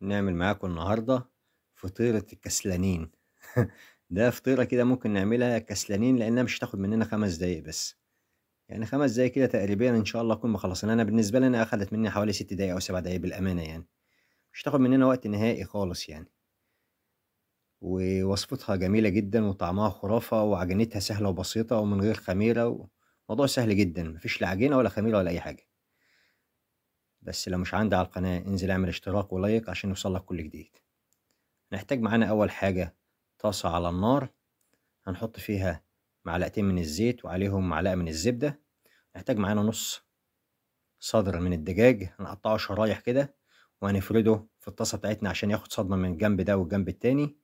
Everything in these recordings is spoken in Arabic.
نعمل معاكم النهاردة فطيرة الكسلانين. ده فطيرة كده ممكن نعملها كسلانين لأنها مش هتاخد مننا 5 دقايق بس. يعني 5 دقايق كده تقريبا إن شاء الله أكون مخلصين. أنا بالنسبة لي أنا أخدت مني حوالي 6 دقايق أو 7 دقايق بالأمانة يعني. مش هتاخد مننا وقت نهائي خالص يعني. ووصفتها جميلة جدا وطعمها خرافة وعجينتها سهلة وبسيطة ومن غير خميرة. موضوع سهل جدا، مفيش لا عجينة ولا خميرة ولا أي حاجة. بس لو مش عندي على القناة انزل اعمل اشتراك ولايك عشان يوصلك كل جديد. نحتاج معانا أول حاجة طاسة على النار، هنحط فيها معلقتين من الزيت وعليهم معلقة من الزبدة. نحتاج معانا نص صدر من الدجاج هنقطعه شرايح كده، وهنفرده في الطاسة بتاعتنا عشان ياخد صدمة من الجنب ده والجنب التاني.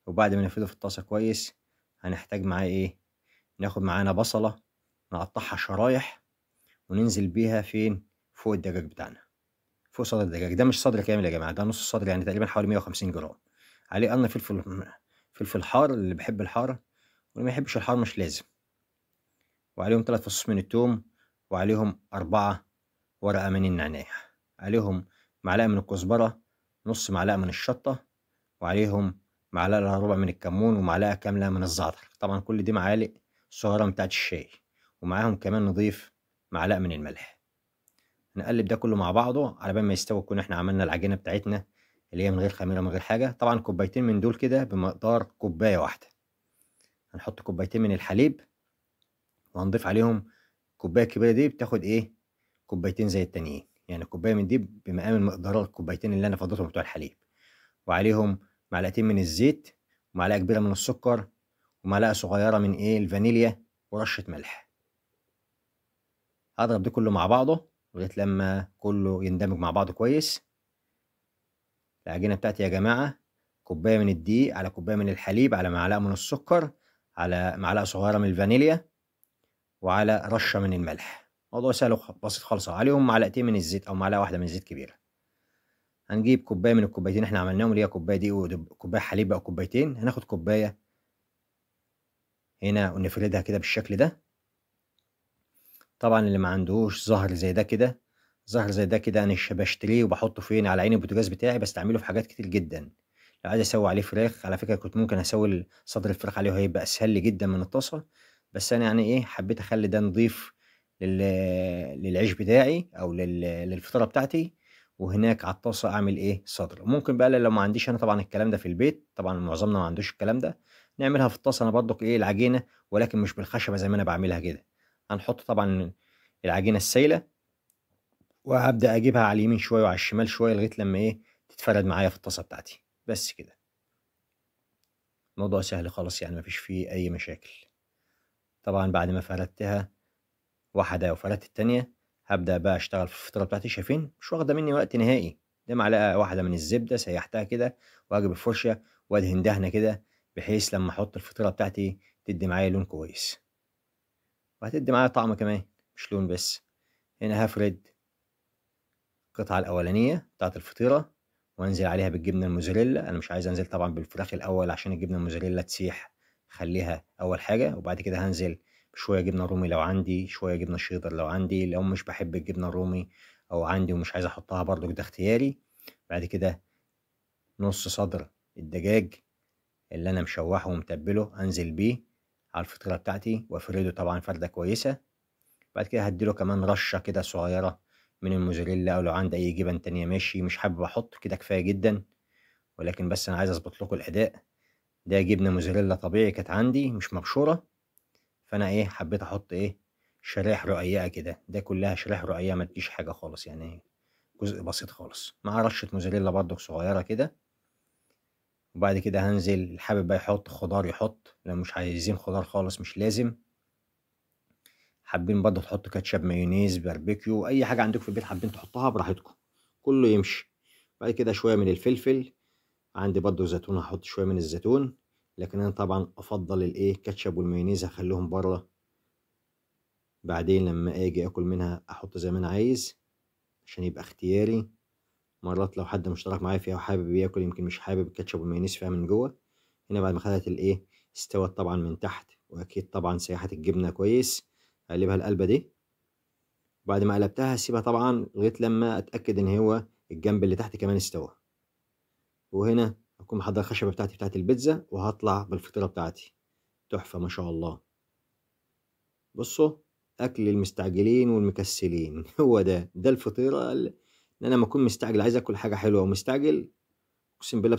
وبعد ما نفرده في الطاسة كويس هنحتاج معاه ايه، ناخد معانا بصلة نقطعها شرايح وننزل بيها فين، فوق الدجاج بتاعنا. فوق صدر الدجاج ده مش صدر كامل يا جماعة، ده نص صدر يعني تقريبا حوالي 150 جرام. عليه قرن فلفل حار اللي بيحب الحار، واللي ما يحبش الحار مش لازم. وعليهم 3 فصوص من التوم، وعليهم 4 ورقة من النعناع، عليهم معلقة من الكزبرة، نص معلقة من الشطة، وعليهم معلقة إلا ربع من الكمون ومعلقة كاملة من الزعتر. طبعا كل دي معالق صغيرة بتاعت الشاي. ومعاهم كمان نضيف معلقة من الملح. نقلب ده كله مع بعضه على بال ما يستوي، نكون احنا عملنا العجينة بتاعتنا اللي هي من غير خميرة من غير حاجة. طبعا كوبايتين من دول كده بمقدار كوباية واحدة. هنحط كوبايتين من الحليب وهنضيف عليهم الكوباية الكبيرة دي بتاخد ايه، كوبايتين زي التانيين. يعني الكوباية من دي بمقام المقدار الكوبايتين اللي انا فضيتهم بتوع الحليب. وعليهم معلقتين من الزيت، ومعلقة كبيرة من السكر، ومعلقة صغيرة من ايه الفانيليا، ورشة ملح. هضرب ده كله مع بعضه لغاية لما كله يندمج مع بعضه كويس. العجينة بتاعتي يا جماعة كوباية من الدقيق على كوباية من الحليب على معلقة من السكر على معلقة صغيرة من الفانيليا وعلى رشة من الملح. موضوع سهل بسيط خالص. عليهم معلقتين من الزيت أو معلقة واحدة من الزيت كبيرة. هنجيب كوباية من الكوبايتين احنا عملناهم اللي هي كوباية دقيق وكوباية حليب أو كوبايتين. هناخد كوباية هنا ونفردها كده بالشكل ده. طبعا اللي ما عندهوش زهر زي ده كده، زهر زي ده كده أنا بشتريه وبحطه فين على عين البوتاجاز بتاعي، بستعمله في حاجات كتير جدا. لو عايز اسوي عليه فراخ، على فكرة كنت ممكن اسوي صدر الفراخ عليه وهيبقى اسهل لي جدا من الطاسة. بس انا يعني ايه حبيت اخلي ده نضيف لل... للعيش بتاعي او للفطارة بتاعتي. وهناك على الطاسة اعمل ايه صدر. ممكن بقى لو ما عنديش انا طبعا الكلام ده في البيت، طبعا معظمنا ما عندوش الكلام ده، نعملها في الطاسة انا برضك ايه العجينة، ولكن مش بالخشبة زي ما انا بعملها كده. هنحط طبعا العجينة السايلة، وهابدأ أجيبها على اليمين شوية وعلى الشمال شوية لغاية لمّا إيه، تتفرد معايا في الطاسة بتاعتي، بس كده. الموضوع سهل خالص يعني ما فيش فيه أي مشاكل. طبعًا بعد ما فردتها واحدة وفردت التانية، هابدأ بقى أشتغل في الفطيرة بتاعتي. شايفين مش واخدة مني وقت نهائي. ده معلقة واحدة من الزبدة سيحتها كده، وأجيب الفرشة وأدهن دهنة كده، بحيث لمّا أحط الفطيرة بتاعتي تدّي معايا لون كويس، وهتدّي معايا طعم كمان مش لون بس. هنا هافرد القطعة الأولانية بتاعة الفطيرة، وأنزل عليها بالجبنة الموزاريلا. أنا مش عايز أنزل طبعًا بالفراخ الأول عشان الجبنة الموزاريلا تسيح، خلّيها أول حاجة. وبعد كده هانزل بشوية جبنة رومي لو عندي، شوية جبنة شيدر لو عندي. لو مش باحب الجبنة الرومي أو عندي ومش عايز أحطها برضك ده اختياري. بعد كده نُص صدر الدجاج اللي أنا مشوّحه ومتبّله أنزل بيه على الفطيرة بتاعتي وأفرده طبعًا فردة كويسة. بعد كده هادّي له كمان رشة كده صغيرة من الموزاريلا، أو لو عندي أي جبن تانية ماشي، مش حابب أحط كده كفاية جدًا. ولكن بس أنا عايز أضبط لكم الأداء. ده جبنة موزاريلا طبيعي كانت عندي مش مبشورة، فأنا إيه حبيت أحط إيه شرايح رقيقة كده. ده كلها شرايح رقيقة ما تجيش حاجة خالص يعني، جزء بسيط خالص مع رشة موزاريلا برضك صغيرة كده. وبعد كده هانزل، اللي حابب بقى يحط خضار يحط، لو مش عايزين خضار خالص مش لازم. حابين برضه تحطوا كاتشب مايونيز باربيكيو أي حاجة عندكم في البيت حابين تحطوها براحتكم، كله يمشي. بعد كده شوية من الفلفل، عندي برضه زيتون هاحط شوية من الزيتون. لكن أنا طبعًا أفضّل الإيه الكاتشب والمايونيز هاخلّيهم برّه، بعدين لمّا آجي آكل منها أحط زي ما أنا عايز عشان يبقى اختياري. مرات لو حد مشترك معايا فيها وحابب ياكل يمكن مش حابب الكاتشب والمايونيز فيها من جوّه. هنا بعد ما خدت الإيه استوت طبعًا من تحت، وأكيد طبعًا سيحت الجبنة كويس، هاقلبها القلبة دي. وبعد ما قلبتها هاسيبها طبعًا لغاية لمّا أتأكد إن هو الجنب اللي تحت كمان استوى. وهنا هكون محضر الخشبة بتاعت البيتزا، وهطلع بالفطيرة بتاعتي تحفة ما شاء الله. بصوا، أكل المستعجلين والمكسلين هو ده الفطيرة إن أنا لما أكون مستعجل عايز آكل حاجة حلوة ومستعجل، أقسم بالله